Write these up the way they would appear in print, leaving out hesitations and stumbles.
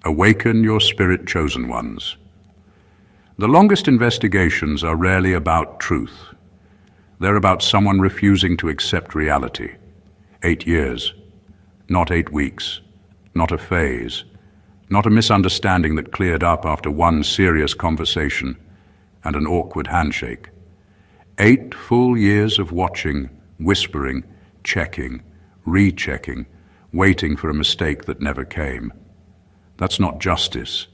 Awaken your spirit chosen ones. The longest investigations are rarely about truth. They're about someone refusing to accept reality. 8 years, not 8 weeks, not a phase, not a misunderstanding that cleared up after one serious conversation and an awkward handshake. 8 full years of watching, whispering, checking, rechecking, waiting for a mistake that never came. That's not justice.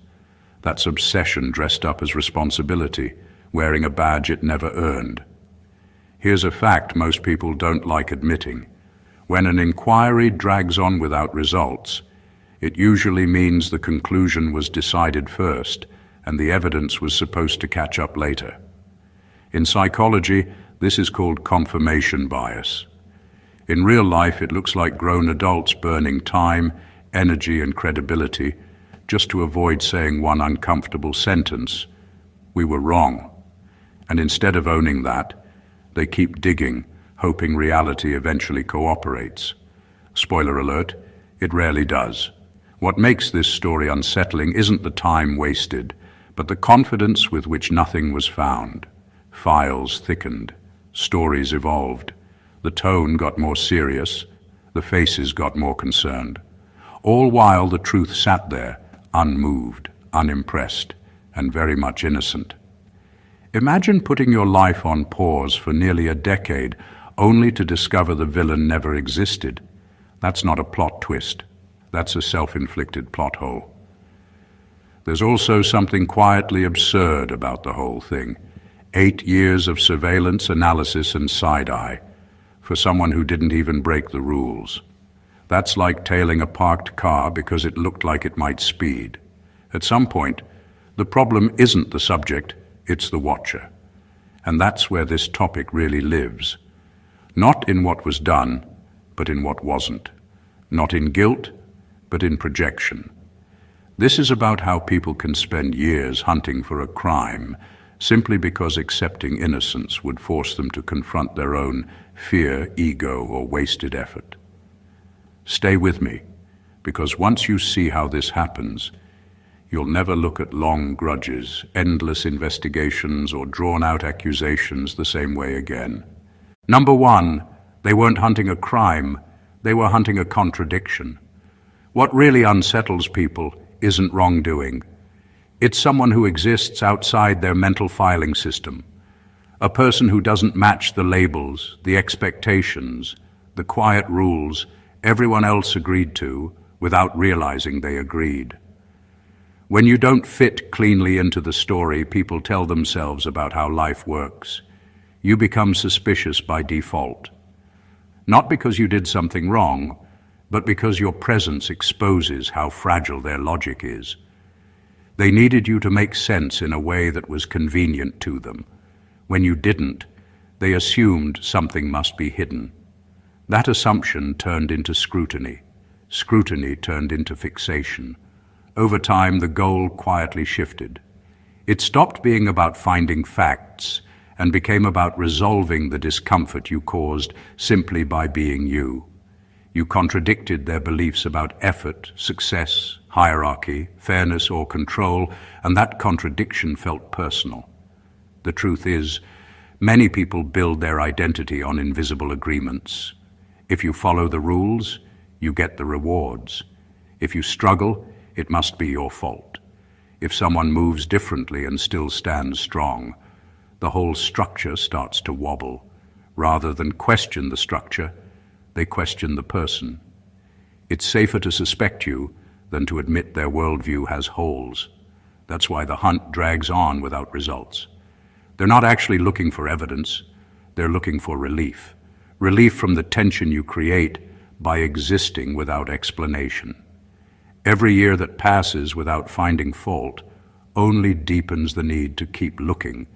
That's obsession dressed up as responsibility, wearing a badge it never earned. Here's a fact most people don't like admitting. When an inquiry drags on without results, it usually means the conclusion was decided first and the evidence was supposed to catch up later. In psychology, this is called confirmation bias. In real life, it looks like grown adults burning time, energy, and credibility just to avoid saying one uncomfortable sentence. We were wrong. And instead of owning that, they keep digging, hoping reality eventually cooperates. Spoiler alert, it rarely does. What makes this story unsettling isn't the time wasted, but the confidence with which nothing was found. Files thickened, stories evolved. The tone got more serious, the faces got more concerned. All while the truth sat there, unmoved, unimpressed, and very much innocent. Imagine putting your life on pause for nearly a decade, only to discover the villain never existed. That's not a plot twist. That's a self-inflicted plot hole. There's also something quietly absurd about the whole thing. 8 years of surveillance, analysis, and side-eye for someone who didn't even break the rules. That's like tailing a parked car because it looked like it might speed. At some point, the problem isn't the subject, it's the watcher. And that's where this topic really lives. Not in what was done, but in what wasn't. Not in guilt, but in projection. This is about how people can spend years hunting for a crime simply because accepting innocence would force them to confront their own fear, ego, or wasted effort. Stay with me, because once you see how this happens, you'll never look at long grudges, endless investigations, or drawn-out accusations the same way again. Number 1, they weren't hunting a crime, they were hunting a contradiction. What really unsettles people isn't wrongdoing. It's someone who exists outside their mental filing system. A person who doesn't match the labels, the expectations, the quiet rules everyone else agreed to without realizing they agreed. When you don't fit cleanly into the story people tell themselves about how life works, you become suspicious by default. Not because you did something wrong, but because your presence exposes how fragile their logic is. They needed you to make sense in a way that was convenient to them. When you didn't, they assumed something must be hidden. That assumption turned into scrutiny. Scrutiny turned into fixation. Over time, the goal quietly shifted. It stopped being about finding facts and became about resolving the discomfort you caused simply by being you. You contradicted their beliefs about effort, success, hierarchy, fairness, or control, and that contradiction felt personal. The truth is, many people build their identity on invisible agreements. If you follow the rules, you get the rewards. If you struggle, it must be your fault. If someone moves differently and still stands strong, the whole structure starts to wobble. Rather than question the structure, they question the person. It's safer to suspect you than to admit their worldview has holes. That's why the hunt drags on without results. They're not actually looking for evidence, they're looking for relief. Relief from the tension you create by existing without explanation. Every year that passes without finding fault only deepens the need to keep looking,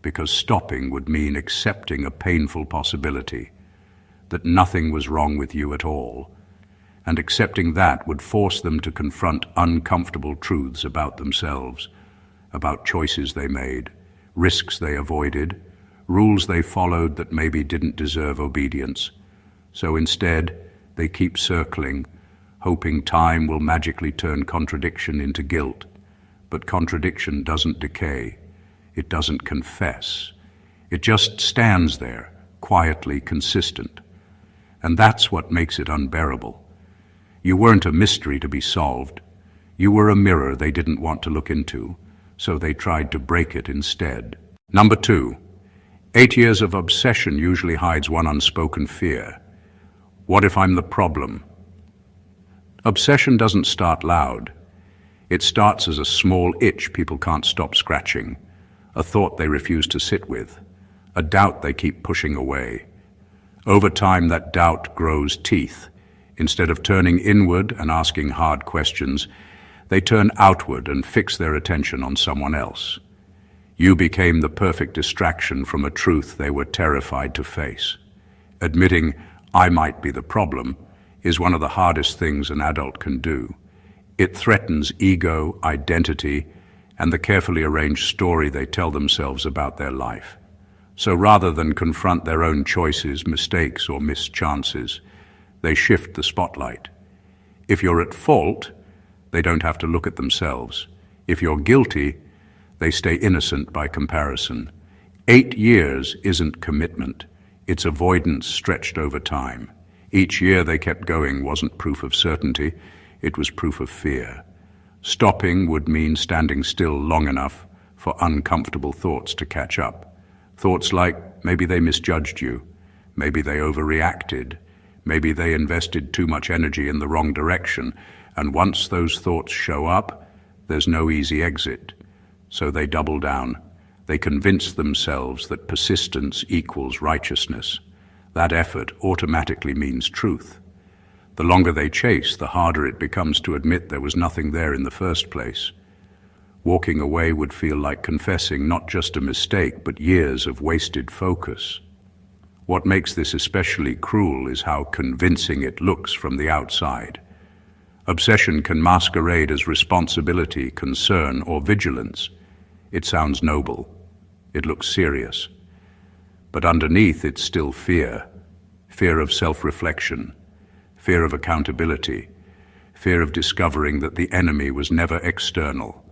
because stopping would mean accepting a painful possibility, that nothing was wrong with you at all, and accepting that would force them to confront uncomfortable truths about themselves, about choices they made, risks they avoided, rules they followed that maybe didn't deserve obedience. So instead, they keep circling, hoping time will magically turn contradiction into guilt. But contradiction doesn't decay. It doesn't confess. It just stands there, quietly consistent. And that's what makes it unbearable. You weren't a mystery to be solved. You were a mirror they didn't want to look into, so they tried to break it instead. Number 2. 8 years of obsession usually hides one unspoken fear. What if I'm the problem? Obsession doesn't start loud. It starts as a small itch people can't stop scratching, a thought they refuse to sit with, a doubt they keep pushing away. Over time, that doubt grows teeth. Instead of turning inward and asking hard questions, they turn outward and fix their attention on someone else. You became the perfect distraction from a truth they were terrified to face. Admitting, "I might be the problem," is one of the hardest things an adult can do. It threatens ego, identity, and the carefully arranged story they tell themselves about their life. So rather than confront their own choices, mistakes, or missed chances, they shift the spotlight. If you're at fault, they don't have to look at themselves. If you're guilty, they stay innocent by comparison. 8 years isn't commitment. It's avoidance stretched over time. Each year they kept going wasn't proof of certainty, it was proof of fear. Stopping would mean standing still long enough for uncomfortable thoughts to catch up. Thoughts like, maybe they misjudged you, maybe they overreacted, maybe they invested too much energy in the wrong direction, and once those thoughts show up, there's no easy exit. So they double down. They convince themselves that persistence equals righteousness. That effort automatically means truth. The longer they chase, the harder it becomes to admit there was nothing there in the first place. Walking away would feel like confessing not just a mistake, but years of wasted focus. What makes this especially cruel is how convincing it looks from the outside. Obsession can masquerade as responsibility, concern, or vigilance. It sounds noble. It looks serious. But underneath, it's still fear. Fear of self-reflection, fear of accountability, fear of discovering that the enemy was never external.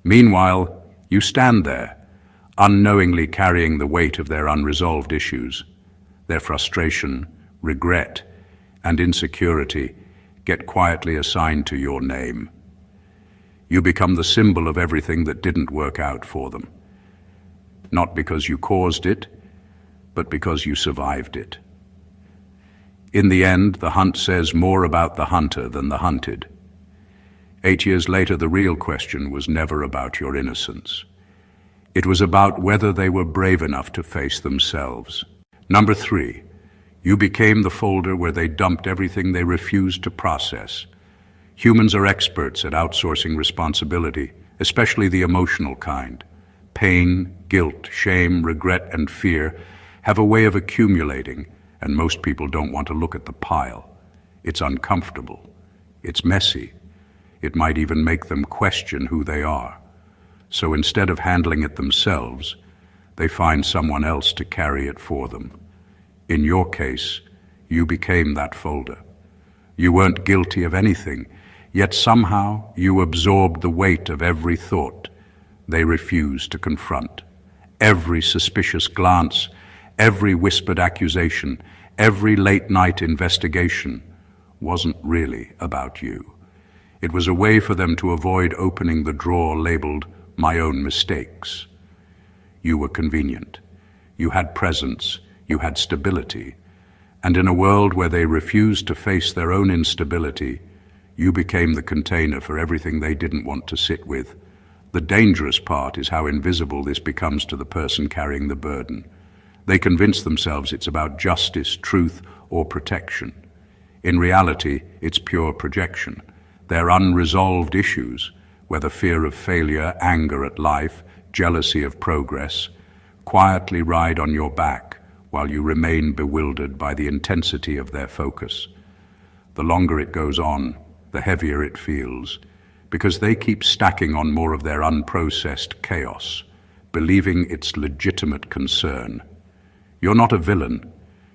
Meanwhile, you stand there, unknowingly carrying the weight of their unresolved issues. Their frustration, regret, and insecurity get quietly assigned to your name. You become the symbol of everything that didn't work out for them. Not because you caused it, but because you survived it. In the end, the hunt says more about the hunter than the hunted. 8 years later, the real question was never about your innocence. It was about whether they were brave enough to face themselves. Number 3, you became the folder where they dumped everything they refused to process. Humans are experts at outsourcing responsibility, especially the emotional kind. Pain, guilt, shame, regret, and fear have a way of accumulating, and most people don't want to look at the pile. It's uncomfortable. It's messy. It might even make them question who they are. So instead of handling it themselves, they find someone else to carry it for them. In your case, you became that folder. You weren't guilty of anything, yet somehow you absorbed the weight of every thought they refused to confront. Every suspicious glance, every whispered accusation, every late-night investigation wasn't really about you. It was a way for them to avoid opening the drawer labeled "My Own Mistakes." You were convenient. You had presence. You had stability. And in a world where they refused to face their own instability, you became the container for everything they didn't want to sit with. The dangerous part is how invisible this becomes to the person carrying the burden. They convince themselves it's about justice, truth, or protection. In reality, it's pure projection. Their unresolved issues, whether fear of failure, anger at life, jealousy of progress, quietly ride on your back while you remain bewildered by the intensity of their focus. The longer it goes on, the heavier it feels, because they keep stacking on more of their unprocessed chaos, believing it's legitimate concern. You're not a villain.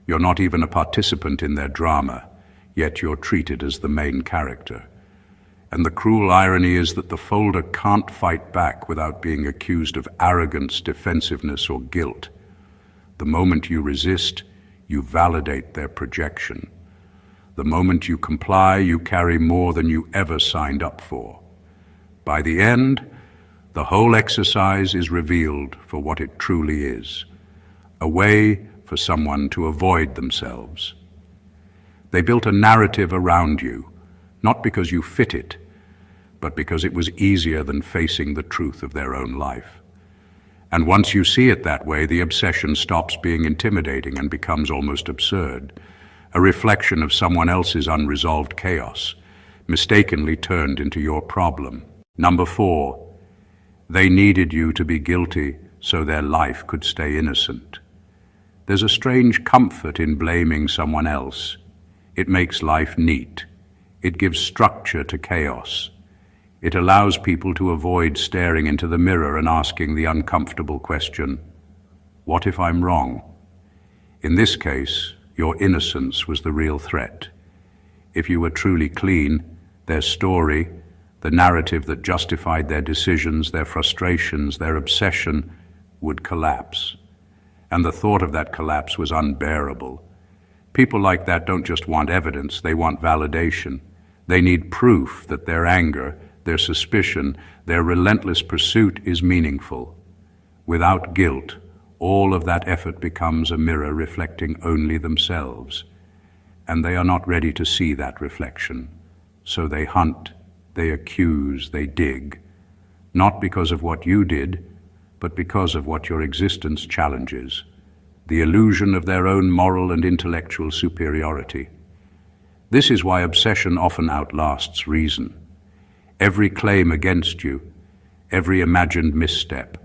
You're not even a participant in their drama. yet you're treated as the main character. And the cruel irony is that the folder can't fight back without being accused of arrogance, defensiveness, or guilt. The moment you resist, you validate their projection. The moment you comply, you carry more than you ever signed up for. By the end, the whole exercise is revealed for what it truly is, a way for someone to avoid themselves. They built a narrative around you, not because you fit it, but because it was easier than facing the truth of their own life. And once you see it that way, the obsession stops being intimidating and becomes almost absurd, a reflection of someone else's unresolved chaos, mistakenly turned into your problem. Number 4, they needed you to be guilty so their life could stay innocent. There's a strange comfort in blaming someone else. It makes life neat. It gives structure to chaos. It allows people to avoid staring into the mirror and asking the uncomfortable question, what if I'm wrong? In this case, your innocence was the real threat. If you were truly clean, their story, the narrative that justified their decisions, their frustrations, their obsession, would collapse. And the thought of that collapse was unbearable. People like that don't just want evidence, they want validation. They need proof that their anger, their suspicion, their relentless pursuit is meaningful. Without guilt, all of that effort becomes a mirror reflecting only themselves. And they are not ready to see that reflection. So they hunt, they accuse, they dig, not because of what you did, but because of what your existence challenges, the illusion of their own moral and intellectual superiority. This is why obsession often outlasts reason. Every claim against you, every imagined misstep,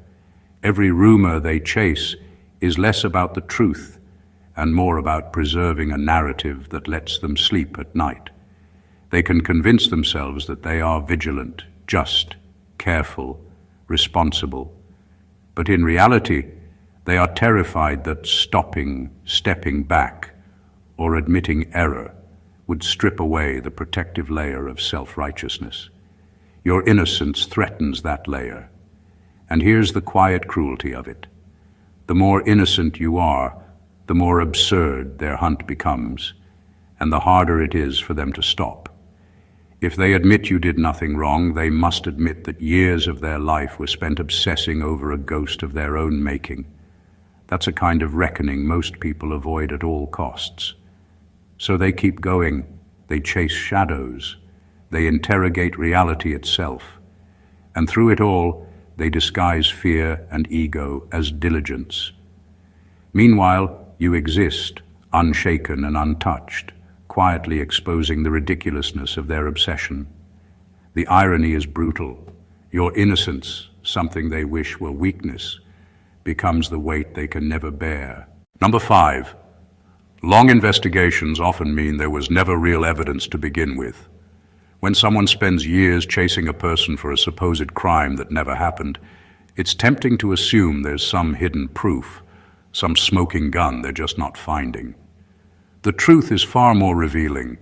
every rumor they chase is less about the truth and more about preserving a narrative that lets them sleep at night. They can convince themselves that they are vigilant, just, careful, responsible. But in reality, they are terrified that stopping, stepping back, or admitting error would strip away the protective layer of self-righteousness. Your innocence threatens that layer. And here's the quiet cruelty of it. The more innocent you are, the more absurd their hunt becomes, and the harder it is for them to stop. If they admit you did nothing wrong, they must admit that years of their life were spent obsessing over a ghost of their own making. That's a kind of reckoning most people avoid at all costs. So they keep going, they chase shadows, they interrogate reality itself, and through it all, they disguise fear and ego as diligence. Meanwhile, you exist, unshaken and untouched, quietly exposing the ridiculousness of their obsession. The irony is brutal. Your innocence, something they wish were weakness, becomes the weight they can never bear. Number 5, long investigations often mean there was never real evidence to begin with. When someone spends years chasing a person for a supposed crime that never happened, it's tempting to assume there's some hidden proof, some smoking gun they're just not finding. The truth is far more revealing.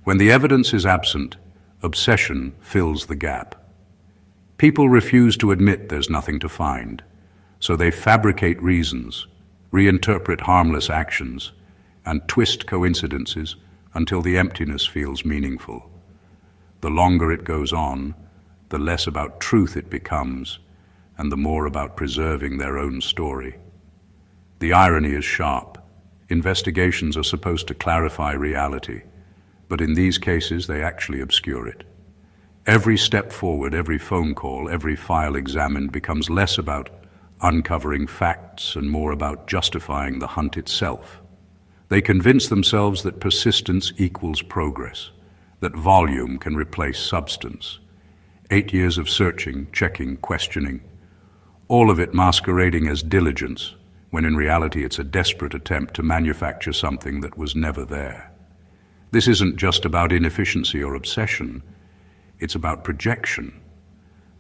When the evidence is absent, obsession fills the gap. People refuse to admit there's nothing to find, so they fabricate reasons, reinterpret harmless actions, and twist coincidences until the emptiness feels meaningful. The longer it goes on, the less about truth it becomes, and the more about preserving their own story. The irony is sharp. Investigations are supposed to clarify reality, but in these cases they actually obscure it. Every step forward, every phone call, every file examined becomes less about uncovering facts and more about justifying the hunt itself. They convince themselves that persistence equals progress, that volume can replace substance. 8 years of searching, checking, questioning, all of it masquerading as diligence, when in reality it's a desperate attempt to manufacture something that was never there. This isn't just about inefficiency or obsession, it's about projection.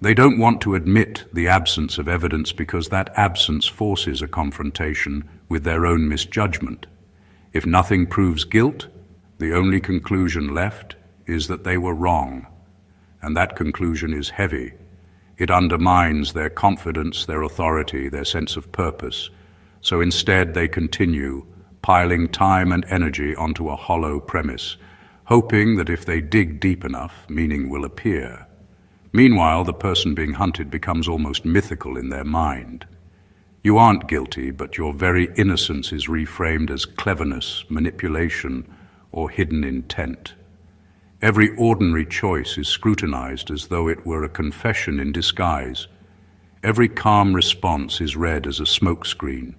They don't want to admit the absence of evidence because that absence forces a confrontation with their own misjudgment. If nothing proves guilt, The only conclusion left is that they were wrong, and that conclusion is heavy. It undermines their confidence, their authority, their sense of purpose. So instead they continue, piling time and energy onto a hollow premise, hoping that if they dig deep enough, meaning will appear. Meanwhile, the person being hunted becomes almost mythical in their mind. You aren't guilty, but your very innocence is reframed as cleverness, manipulation, or hidden intent. Every ordinary choice is scrutinized as though it were a confession in disguise. Every calm response is read as a smokescreen.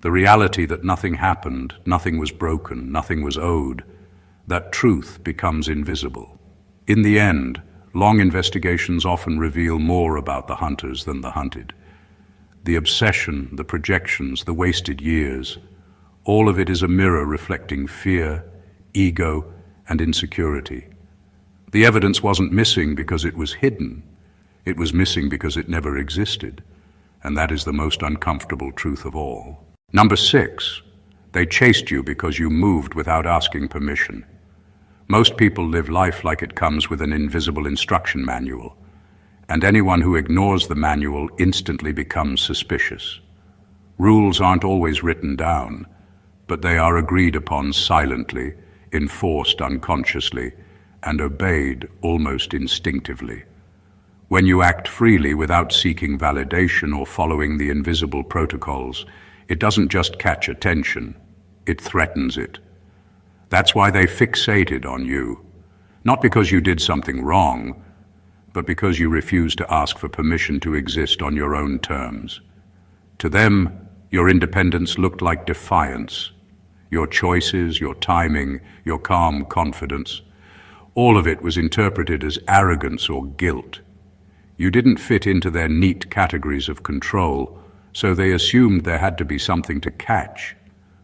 The reality that nothing happened, nothing was broken, nothing was owed, that truth becomes invisible. In the end, long investigations often reveal more about the hunters than the hunted. The obsession, the projections, the wasted years, all of it is a mirror reflecting fear, ego, and insecurity. The evidence wasn't missing because it was hidden. It was missing because it never existed. And that is the most uncomfortable truth of all. Number 6, they chased you because you moved without asking permission. Most people live life like it comes with an invisible instruction manual, and anyone who ignores the manual instantly becomes suspicious. Rules aren't always written down, but they are agreed upon silently, enforced unconsciously, and obeyed almost instinctively. When you act freely without seeking validation or following the invisible protocols, it doesn't just catch attention, it threatens it. That's why they fixated on you, not because you did something wrong, but because you refused to ask for permission to exist on your own terms. To them, your independence looked like defiance. Your choices, your timing, your calm confidence, all of it was interpreted as arrogance or guilt. You didn't fit into their neat categories of control, so they assumed there had to be something to catch.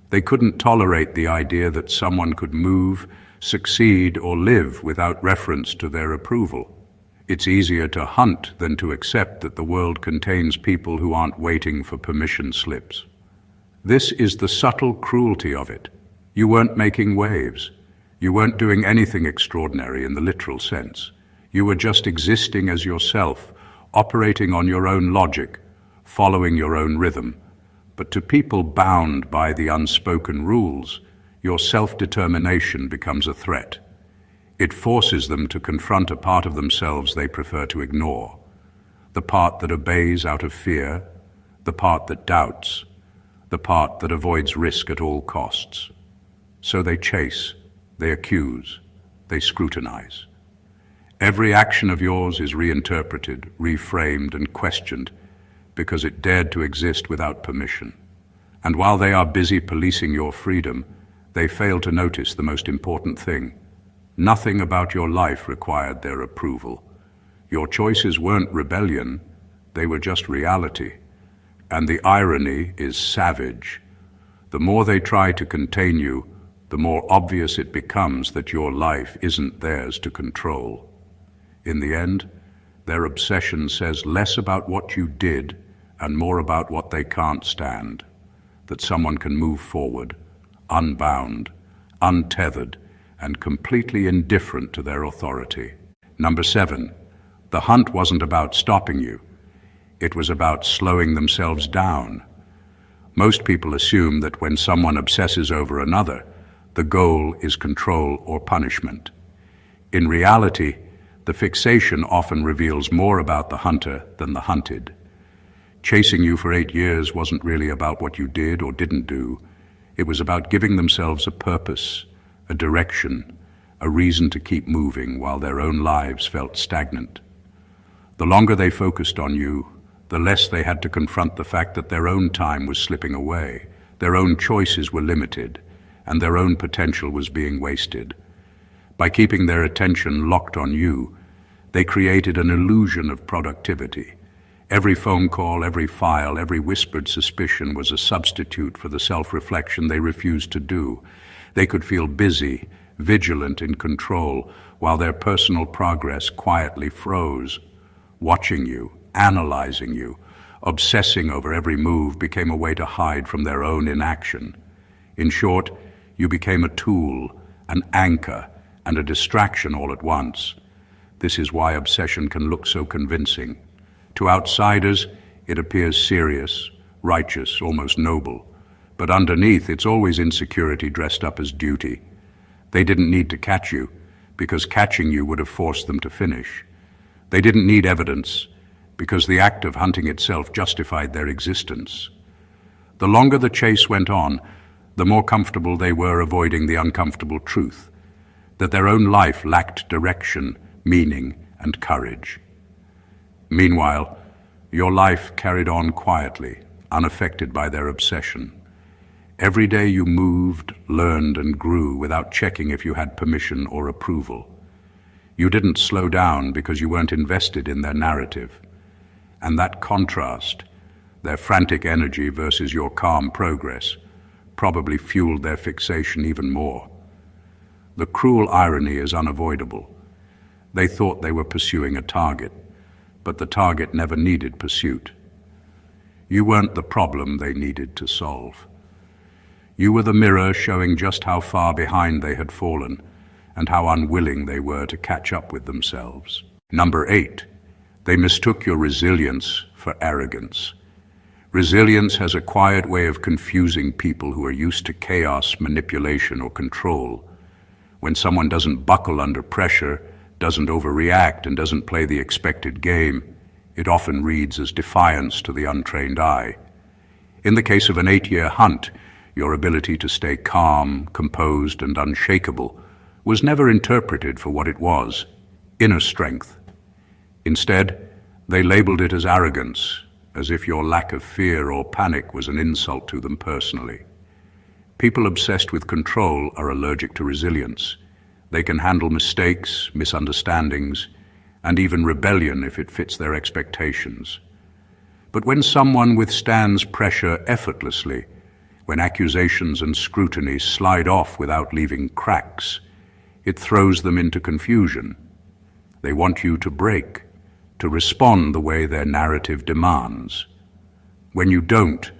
They couldn't tolerate the idea that someone could move, succeed, or live without reference to their approval. It's easier to hunt than to accept that the world contains people who aren't waiting for permission slips. This is the subtle cruelty of it. You weren't making waves. You weren't doing anything extraordinary in the literal sense. You were just existing as yourself, operating on your own logic, following your own rhythm. But to people bound by the unspoken rules, your self-determination becomes a threat. It forces them to confront a part of themselves they prefer to ignore. The part that obeys out of fear, the part that doubts, the part that avoids risk at all costs. So they chase, they accuse, they scrutinize. Every action of yours is reinterpreted, reframed, and questioned because it dared to exist without permission. And while they are busy policing your freedom, they fail to notice the most important thing. Nothing about your life required their approval. Your choices weren't rebellion, they were just reality. And the irony is savage. The more they try to contain you, the more obvious it becomes that your life isn't theirs to control. In the end, their obsession says less about what you did and more about what they can't stand. That someone can move forward, unbound, untethered, and completely indifferent to their authority. Number 7, the hunt wasn't about stopping you. It was about slowing themselves down. Most people assume that when someone obsesses over another, the goal is control or punishment. In reality, the fixation often reveals more about the hunter than the hunted. Chasing you for 8 years wasn't really about what you did or didn't do. It was about giving themselves a purpose, a direction, a reason to keep moving while their own lives felt stagnant. The longer they focused on you, the less they had to confront the fact that their own time was slipping away, their own choices were limited, and their own potential was being wasted. By keeping their attention locked on you, they created an illusion of productivity. Every phone call, every file, every whispered suspicion was a substitute for the self-reflection they refused to do. They could feel busy, vigilant, in control, while their personal progress quietly froze. Watching you, analyzing you, obsessing over every move became a way to hide from their own inaction. In short, you became a tool, an anchor, and a distraction all at once. This is why obsession can look so convincing. To outsiders, it appears serious, righteous, almost noble. But underneath, it's always insecurity dressed up as duty. They didn't need to catch you, because catching you would have forced them to finish. They didn't need evidence, because the act of hunting itself justified their existence. The longer the chase went on, the more comfortable they were avoiding the uncomfortable truth, that their own life lacked direction, meaning, and courage. Meanwhile, your life carried on quietly, unaffected by their obsession. Every day you moved, learned, and grew without checking if you had permission or approval. You didn't slow down because you weren't invested in their narrative. And that contrast, their frantic energy versus your calm progress, probably fueled their fixation even more. The cruel irony is unavoidable. They thought they were pursuing a target, but the target never needed pursuit. You weren't the problem they needed to solve. You were the mirror showing just how far behind they had fallen and how unwilling they were to catch up with themselves. Number 8, they mistook your resilience for arrogance. Resilience has a quiet way of confusing people who are used to chaos, manipulation, or control. When someone doesn't buckle under pressure, doesn't overreact, and doesn't play the expected game, it often reads as defiance to the untrained eye. In the case of an 8-year hunt, your ability to stay calm, composed, and unshakable was never interpreted for what it was, inner strength. Instead, they labeled it as arrogance, as if your lack of fear or panic was an insult to them personally. People obsessed with control are allergic to resilience. They can handle mistakes, misunderstandings, and even rebellion if it fits their expectations. But when someone withstands pressure effortlessly, when accusations and scrutiny slide off without leaving cracks, it throws them into confusion. They want you to break, to respond the way their narrative demands. When you don't,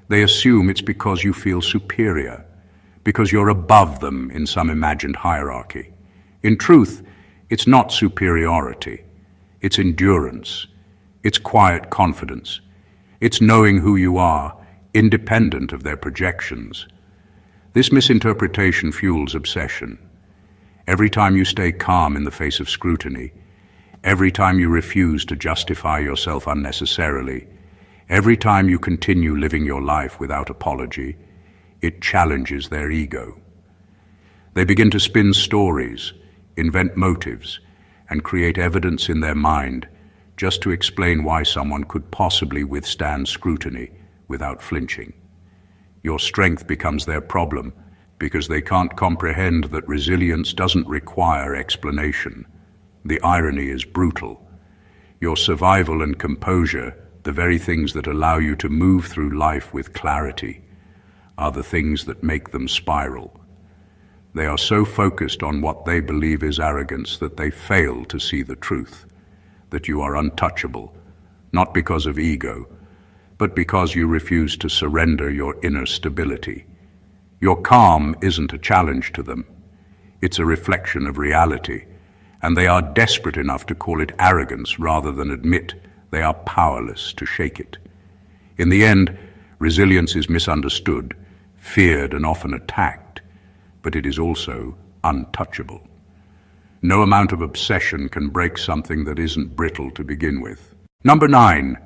they assume it's because you feel superior, because you're above them in some imagined hierarchy. In truth, it's not superiority. It's endurance. It's quiet confidence. It's knowing who you are, independent of their projections. This misinterpretation fuels obsession. Every time you stay calm in the face of scrutiny, every time you refuse to justify yourself unnecessarily, every time you continue living your life without apology, it challenges their ego. They begin to spin stories, invent motives, and create evidence in their mind just to explain why someone could possibly withstand scrutiny without flinching. Your strength becomes their problem because they can't comprehend that resilience doesn't require explanation. The irony is brutal. Your survival and composure, the very things that allow you to move through life with clarity, are the things that make them spiral. They are so focused on what they believe is arrogance that they fail to see the truth, that you are untouchable, not because of ego, but because you refuse to surrender your inner stability. Your calm isn't a challenge to them. It's a reflection of reality, and they are desperate enough to call it arrogance rather than admit they are powerless to shake it. In the end, resilience is misunderstood, feared, and often attacked, but it is also untouchable. No amount of obsession can break something that isn't brittle to begin with. Number 9,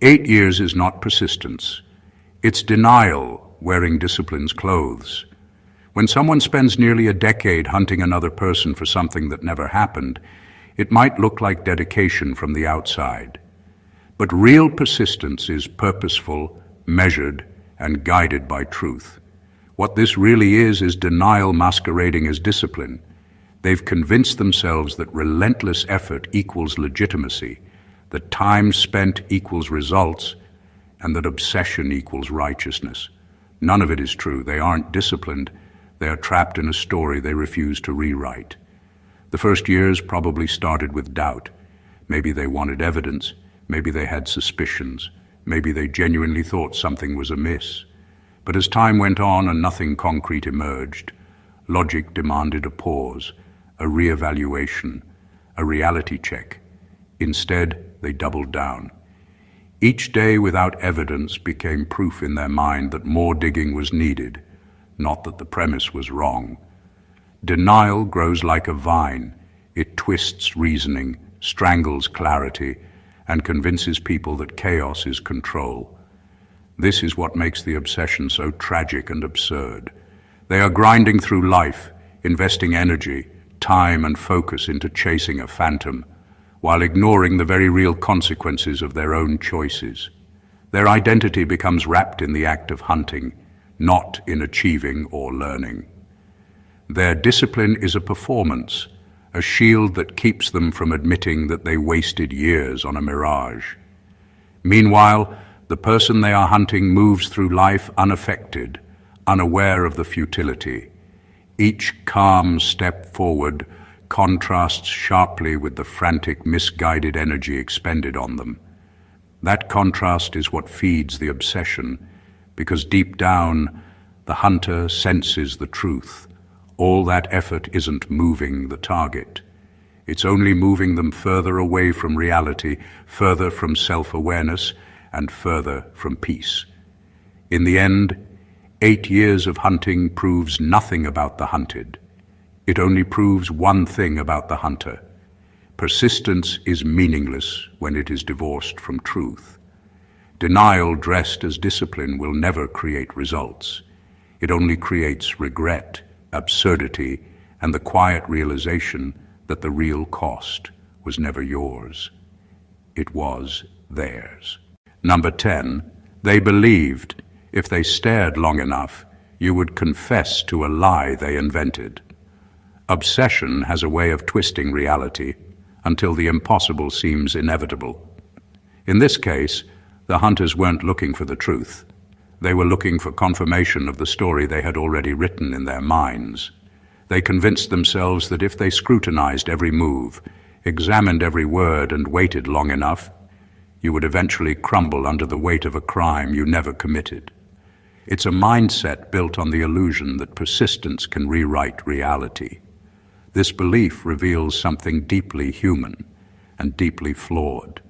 8 years is not persistence. It's denial wearing discipline's clothes. When someone spends nearly a decade hunting another person for something that never happened, it might look like dedication from the outside. But real persistence is purposeful, measured, and guided by truth. What this really is denial masquerading as discipline. They've convinced themselves that relentless effort equals legitimacy, that time spent equals results, and that obsession equals righteousness. None of it is true. They aren't disciplined. They are trapped in a story they refuse to rewrite. The first years probably started with doubt. Maybe they wanted evidence. Maybe they had suspicions. Maybe they genuinely thought something was amiss. But as time went on and nothing concrete emerged, Logic demanded a pause, a re-evaluation, a reality check. Instead, they doubled down. Each day without evidence became proof in their mind that more digging was needed, not that the premise was wrong. Denial grows like a vine. It twists reasoning, strangles clarity, and convinces people that chaos is control. This is what makes the obsession so tragic and absurd. They are grinding through life, investing energy, time and focus into chasing a phantom, while ignoring the very real consequences of their own choices. Their identity becomes wrapped in the act of hunting, not in achieving or learning. Their discipline is a performance, a shield that keeps them from admitting that they wasted years on a mirage. Meanwhile, the person they are hunting moves through life unaffected, unaware of the futility. Each calm step forward contrasts sharply with the frantic, misguided energy expended on them. That contrast is what feeds the obsession, because deep down, the hunter senses the truth. All that effort isn't moving the target. It's only moving them further away from reality, further from self-awareness, and further from peace. In the end, 8 years of hunting proves nothing about the hunted. It only proves one thing about the hunter. Persistence is meaningless when it is divorced from truth. Denial dressed as discipline will never create results. It only creates regret, absurdity, and the quiet realization that the real cost was never yours. It was theirs. Number 10, they believed if they stared long enough, you would confess to a lie they invented. Obsession has a way of twisting reality until the impossible seems inevitable. In this case, the hunters weren't looking for the truth. They were looking for confirmation of the story they had already written in their minds. They convinced themselves that if they scrutinized every move, examined every word, and waited long enough, you would eventually crumble under the weight of a crime you never committed. It's a mindset built on the illusion that persistence can rewrite reality. This belief reveals something deeply human and deeply flawed.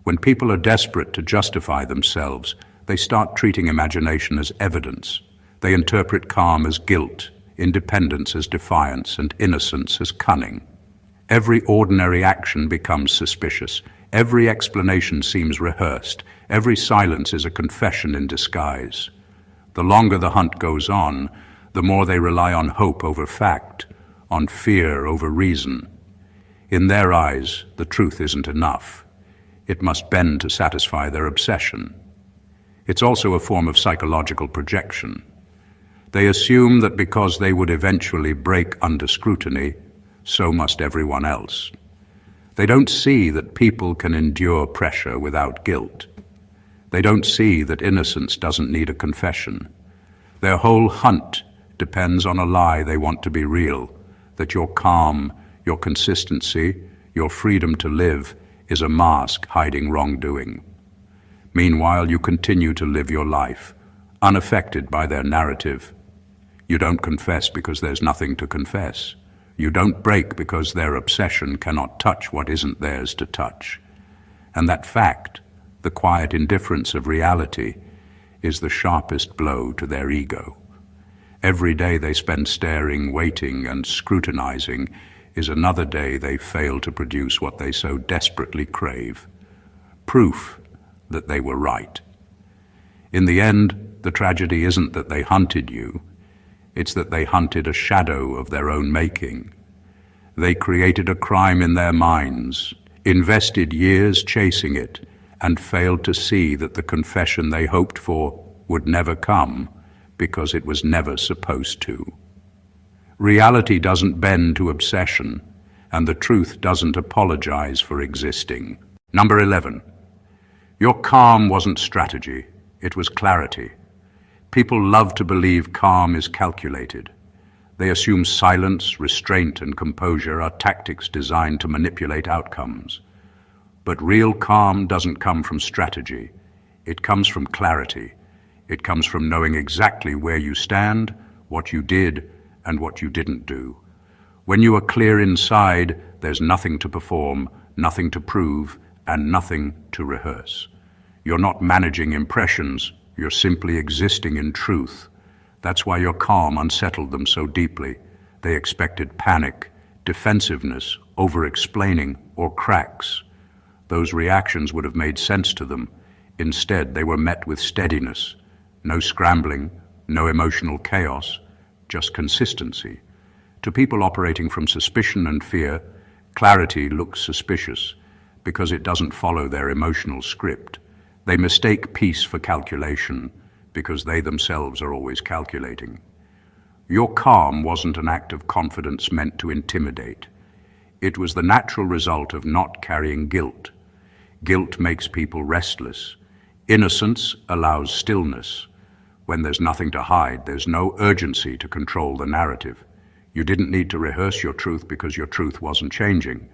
When people are desperate to justify themselves, they start treating imagination as evidence. They interpret calm as guilt, independence as defiance, and innocence as cunning. Every ordinary action becomes suspicious. Every explanation seems rehearsed. Every silence is a confession in disguise. The longer the hunt goes on, the more they rely on hope over fact, on fear over reason. In their eyes, the truth isn't enough. It must bend to satisfy their obsession. It's also a form of psychological projection. They assume that because they would eventually break under scrutiny, so must everyone else. They don't see that people can endure pressure without guilt. They don't see that innocence doesn't need a confession. Their whole hunt depends on a lie they want to be real, that your calm, your consistency, your freedom to live is a mask hiding wrongdoing. Meanwhile, you continue to live your life, unaffected by their narrative. You don't confess because there's nothing to confess. You don't break because their obsession cannot touch what isn't theirs to touch. And that fact, the quiet indifference of reality, is the sharpest blow to their ego. Every day they spend staring, waiting, and scrutinizing is another day they fail to produce what they so desperately crave. Proof that they were right. In the end, the tragedy isn't that they hunted you. It's that they hunted a shadow of their own making. They created a crime in their minds, invested years chasing it, and failed to see that the confession they hoped for would never come because it was never supposed to. Reality doesn't bend to obsession, and the truth doesn't apologize for existing. Number 11. Your calm wasn't strategy, it was clarity. People love to believe calm is calculated. They assume silence, restraint, and composure are tactics designed to manipulate outcomes. But real calm doesn't come from strategy. It comes from clarity. It comes from knowing exactly where you stand, what you did, and what you didn't do. When you are clear inside, there's nothing to perform, nothing to prove, and nothing to rehearse. You're not managing impressions, you're simply existing in truth. That's why your calm unsettled them so deeply. They expected panic, defensiveness, over-explaining, or cracks. Those reactions would have made sense to them. Instead, they were met with steadiness. No scrambling, no emotional chaos, just consistency. To people operating from suspicion and fear, clarity looks suspicious because it doesn't follow their emotional script. They mistake peace for calculation because they themselves are always calculating. Your calm wasn't an act of confidence meant to intimidate. It was the natural result of not carrying guilt. Guilt makes people restless. Innocence allows stillness. When there's nothing to hide, there's no urgency to control the narrative. You didn't need to rehearse your truth because your truth wasn't changing.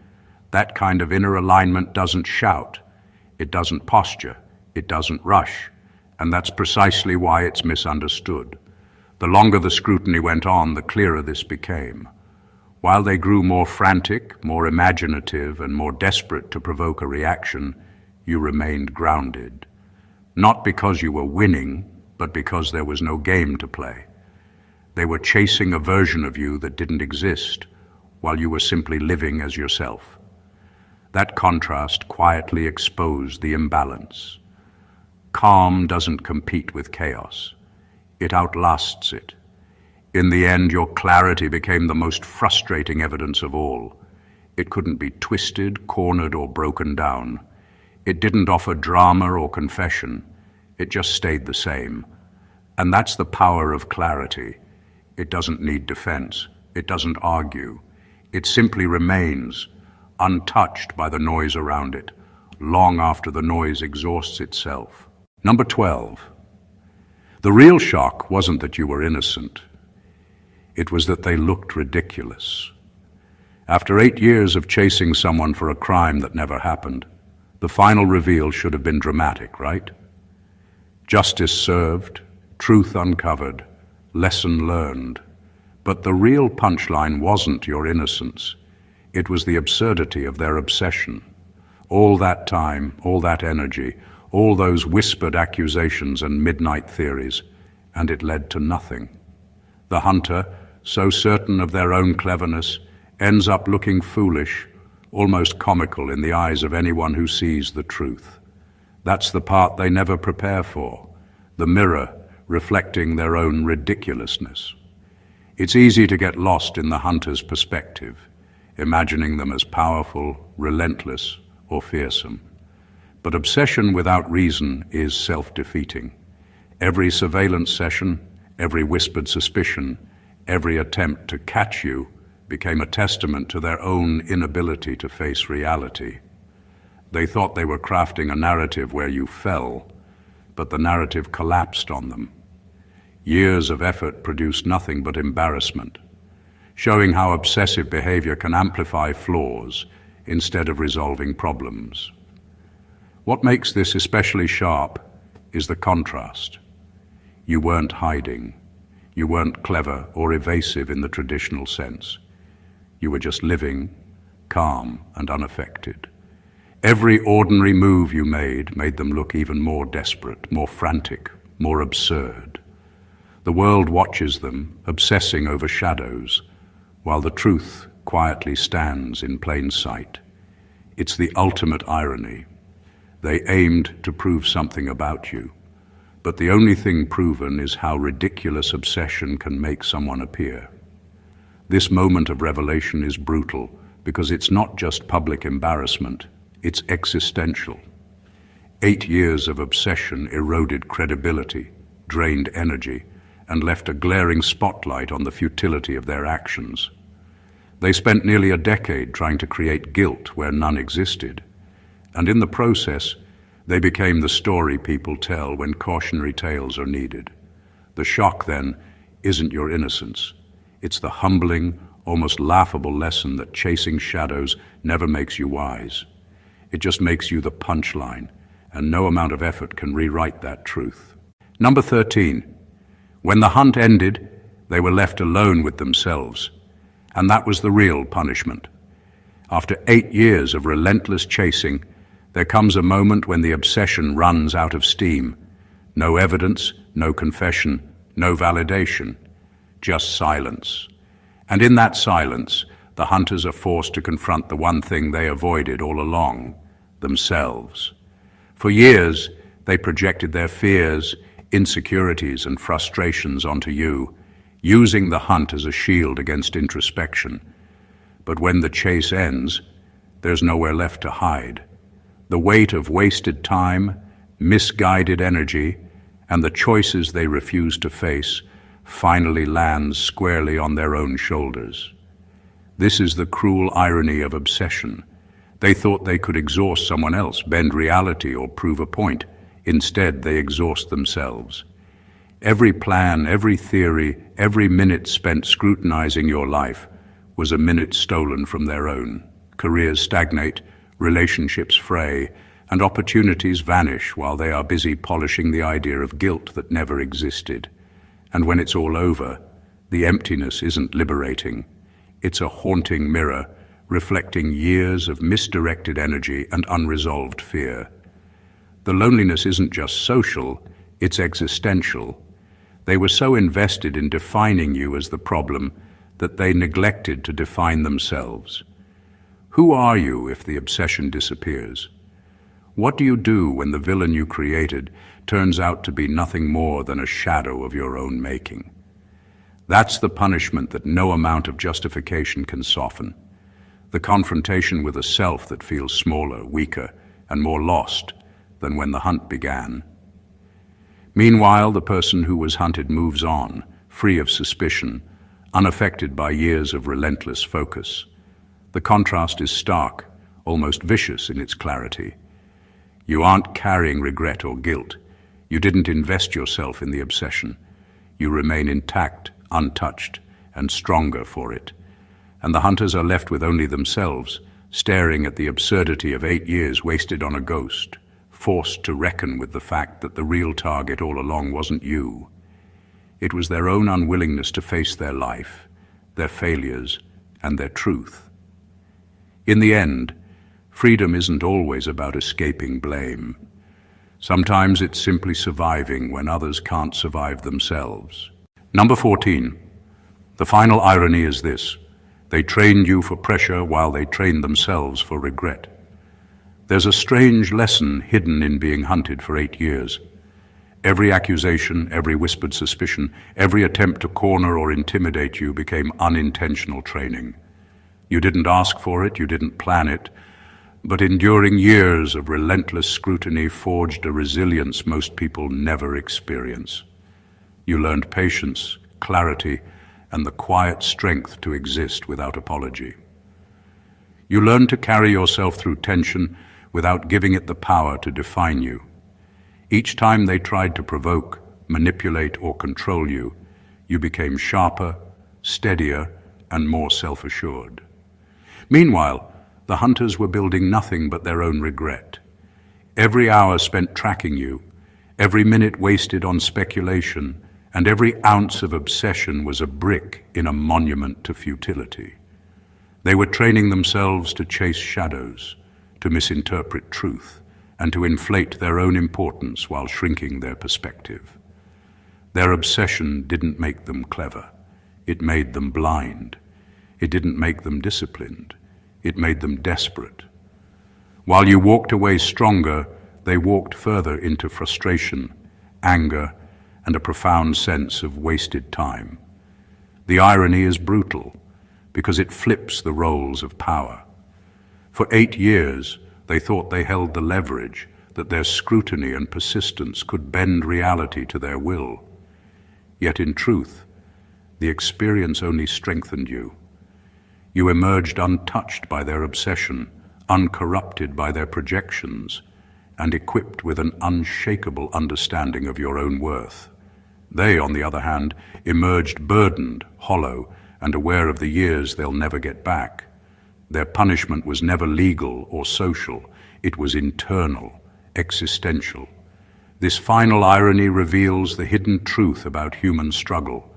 That kind of inner alignment doesn't shout. It doesn't posture. It doesn't rush. And that's precisely why it's misunderstood. The longer the scrutiny went on, the clearer this became. While they grew more frantic, more imaginative, and more desperate to provoke a reaction, you remained grounded. Not because you were winning, but because there was no game to play. They were chasing a version of you that didn't exist, while you were simply living as yourself. That contrast quietly exposed the imbalance. Calm doesn't compete with chaos. It outlasts it. In the end, your clarity became the most frustrating evidence of all. It couldn't be twisted, cornered, or broken down. It didn't offer drama or confession. It just stayed the same. And that's the power of clarity. It doesn't need defense. It doesn't argue. It simply remains, untouched by the noise around it, long after the noise exhausts itself. Number 12. The real shock wasn't that you were innocent. It was that they looked ridiculous. After 8 years of chasing someone for a crime that never happened, the final reveal should have been dramatic, right? Justice served, truth uncovered, lesson learned. But the real punchline wasn't your innocence. It was the absurdity of their obsession. All that time, all that energy, all those whispered accusations and midnight theories, and it led to nothing. The hunter, so certain of their own cleverness, ends up looking foolish, almost comical in the eyes of anyone who sees the truth. That's the part they never prepare for, the mirror reflecting their own ridiculousness. It's easy to get lost in the hunter's perspective, imagining them as powerful, relentless, or fearsome. But obsession without reason is self-defeating. Every surveillance session, every whispered suspicion, every attempt to catch you became a testament to their own inability to face reality. They thought they were crafting a narrative where you fell, but the narrative collapsed on them. Years of effort produced nothing but embarrassment, showing how obsessive behavior can amplify flaws instead of resolving problems. What makes this especially sharp is the contrast. You weren't hiding. You weren't clever or evasive in the traditional sense. You were just living, calm and unaffected. Every ordinary move you made them look even more desperate, more frantic, more absurd. The world watches them, obsessing over shadows, while the truth quietly stands in plain sight. It's the ultimate irony. They aimed to prove something about you, but the only thing proven is how ridiculous obsession can make someone appear. This moment of revelation is brutal because it's not just public embarrassment, it's existential. 8 years of obsession eroded credibility, drained energy, and left a glaring spotlight on the futility of their actions. They spent nearly a decade trying to create guilt where none existed, and in the process, they became the story people tell when cautionary tales are needed. The shock, then, isn't your innocence. It's the humbling, almost laughable lesson that chasing shadows never makes you wise. It just makes you the punchline, and no amount of effort can rewrite that truth. Number 13. When the hunt ended, They were left alone with themselves, and that was the real punishment. After 8 years of relentless chasing, there comes a moment when the obsession runs out of steam. No evidence, no confession, no validation, just silence. And in that silence, the hunters are forced to confront the one thing they avoided all along, themselves. For years, they projected their fears, insecurities, and frustrations onto you, using the hunt as a shield against introspection. But when the chase ends, there's nowhere left to hide. The weight of wasted time, misguided energy, and the choices they refuse to face finally lands squarely on their own shoulders. This is the cruel irony of obsession. They thought they could exhaust someone else, bend reality, or prove a point. Instead, they exhaust themselves. Every plan, every theory, every minute spent scrutinizing your life was a minute stolen from their own. Careers stagnate, relationships fray, and opportunities vanish while they are busy polishing the idea of guilt that never existed. And when it's all over, the emptiness isn't liberating. It's a haunting mirror reflecting years of misdirected energy and unresolved fear. The loneliness isn't just social, it's existential. They were so invested in defining you as the problem that they neglected to define themselves. Who are you if the obsession disappears? What do you do when the villain you created turns out to be nothing more than a shadow of your own making? That's the punishment that no amount of justification can soften. The confrontation with a self that feels smaller, weaker, and more lost than when the hunt began. Meanwhile, the person who was hunted moves on, free of suspicion, unaffected by years of relentless focus. The contrast is stark, almost vicious in its clarity. You aren't carrying regret or guilt. You didn't invest yourself in the obsession. You remain intact, untouched, and stronger for it. And the hunters are left with only themselves, staring at the absurdity of 8 years wasted on a ghost, forced to reckon with the fact that the real target all along wasn't you. It was their own unwillingness to face their life, their failures, and their truth. In the end, freedom isn't always about escaping blame. Sometimes it's simply surviving when others can't survive themselves. Number 14. The final irony is this. They trained you for pressure while they trained themselves for regret. There's a strange lesson hidden in being hunted for 8 years. Every accusation, every whispered suspicion, every attempt to corner or intimidate you became unintentional training. You didn't ask for it, you didn't plan it, but enduring years of relentless scrutiny forged a resilience most people never experience. You learned patience, clarity, and the quiet strength to exist without apology. You learned to carry yourself through tension without giving it the power to define you. Each time they tried to provoke, manipulate, or control you, you became sharper, steadier, and more self-assured. Meanwhile, the hunters were building nothing but their own regret. Every hour spent tracking you, every minute wasted on speculation, and every ounce of obsession was a brick in a monument to futility. They were training themselves to chase shadows, to misinterpret truth, and to inflate their own importance while shrinking their perspective. Their obsession didn't make them clever. It made them blind. It didn't make them disciplined. It made them desperate. While you walked away stronger, they walked further into frustration, anger, and a profound sense of wasted time. The irony is brutal because it flips the roles of power. For 8 years, they thought they held the leverage, that their scrutiny and persistence could bend reality to their will. Yet in truth, the experience only strengthened you. You emerged untouched by their obsession, uncorrupted by their projections, and equipped with an unshakable understanding of your own worth. They, on the other hand, emerged burdened, hollow, and aware of the years they'll never get back. Their punishment was never legal or social. It was internal, existential. This final irony reveals the hidden truth about human struggle.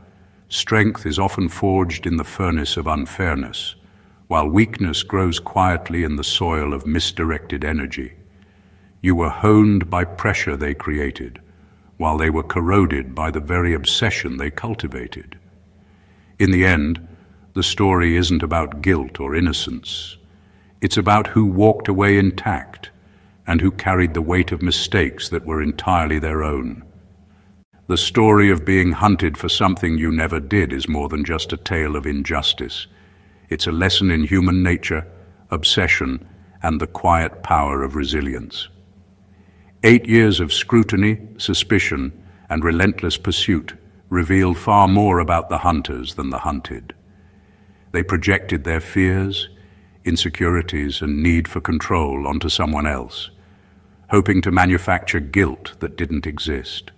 Strength is often forged in the furnace of unfairness, while weakness grows quietly in the soil of misdirected energy. You were honed by pressure they created, while they were corroded by the very obsession they cultivated. In the end, the story isn't about guilt or innocence. It's about who walked away intact and who carried the weight of mistakes that were entirely their own. The story of being hunted for something you never did is more than just a tale of injustice. It's a lesson in human nature, obsession, and the quiet power of resilience. 8 years of scrutiny, suspicion, and relentless pursuit revealed far more about the hunters than the hunted. They projected their fears, insecurities, and need for control onto someone else, hoping to manufacture guilt that didn't exist.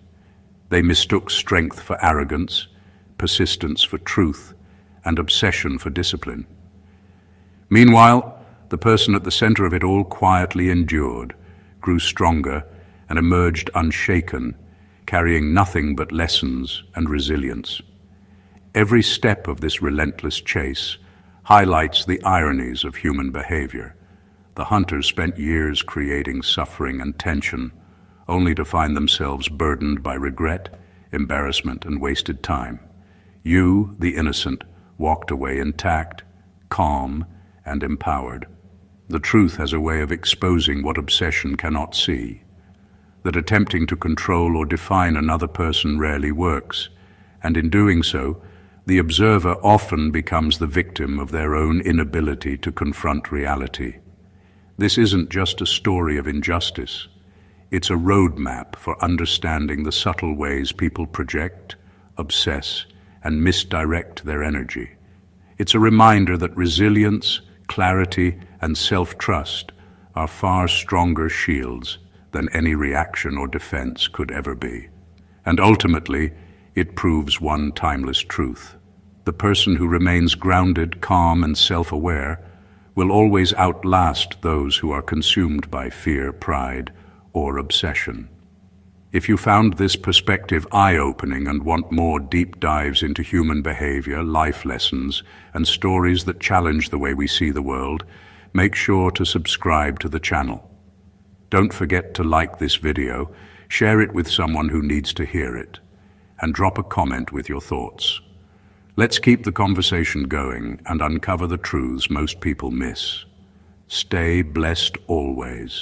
They mistook strength for arrogance, persistence for truth, and obsession for discipline. Meanwhile, the person at the center of it all quietly endured, grew stronger, and emerged unshaken, carrying nothing but lessons and resilience. Every step of this relentless chase highlights the ironies of human behavior. The hunters spent years creating suffering and tension, only to find themselves burdened by regret, embarrassment, and wasted time. You, the innocent, walked away intact, calm, and empowered. The truth has a way of exposing what obsession cannot see, that attempting to control or define another person rarely works, and in doing so, the observer often becomes the victim of their own inability to confront reality. This isn't just a story of injustice. It's a roadmap for understanding the subtle ways people project, obsess, and misdirect their energy. It's a reminder that resilience, clarity, and self-trust are far stronger shields than any reaction or defense could ever be. And ultimately, it proves one timeless truth. The person who remains grounded, calm, and self-aware will always outlast those who are consumed by fear, pride, or obsession. If you found this perspective eye-opening and want more deep dives into human behavior, life lessons, and stories that challenge the way we see the world, make sure to subscribe to the channel. Don't forget to like this video, share it with someone who needs to hear it, and drop a comment with your thoughts. Let's keep the conversation going and uncover the truths most people miss. Stay blessed always.